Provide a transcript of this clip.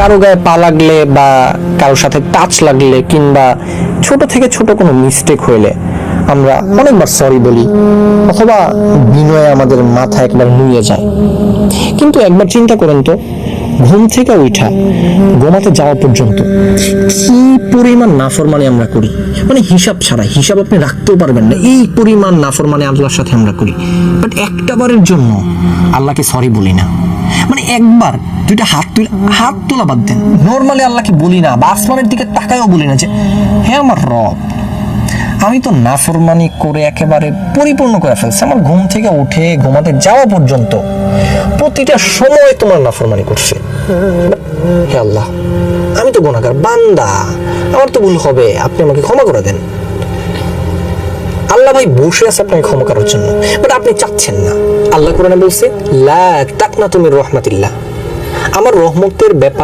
কারো গায়ে পা লাগলে বা কারোর সাথে টাচ লাগলে কিংবা ছোট থেকে ছোট কোনো মিস্টেক হইলে আমরা অনেকবার সরি বলি অথবা বিনয়ে আমাদের মাথা একবার নুয়ে যায়। কিন্তু একবার চিন্তা করেন তো, ঘুম থেকে উঠা ঘুমাতে যাওয়া পর্যন্ত কি পরিমাণ নাফরমানি আমরা করি, মানে হিসাব ছাড়া, হিসাব আপনি রাখতেও পারবেন না, এই পরিমাণ নাফরমানি আল্লাহর সাথে আমরা করি। বাট একটা বারের জন্য আল্লাহকে সরি বলি না। মানে একবার দুইটা হাত তোলা বাদ দেন, নর্মালি আল্লাহকে বলি না বা আসমানের দিকে তাকায়ও বলি না যে হ্যাঁ আমার রব, আমি তো নাফরমানি করে একেবারে পরিপূর্ণ করে ফেলছি, আমার ঘুম থেকে উঠে ঘুমাতে যাওয়া পর্যন্ত প্রতিটা সময় তোমার নাফরমানি করছে। হে আল্লাহ, আমি তো গুনাহগার বান্দা, আমার তো ভুল হবে, আপনি আমাকে ক্ষমা করে দেন। আল্লাহ ভাই বসে আছে আপনাকে ক্ষমা করার জন্য, বাট আপনি চাচ্ছেন না। আল্লাহ কোরআনে বলছে লা তাকনাতু মির রাহমাতিল্লাহ, আমার রহমতের ব্যাপার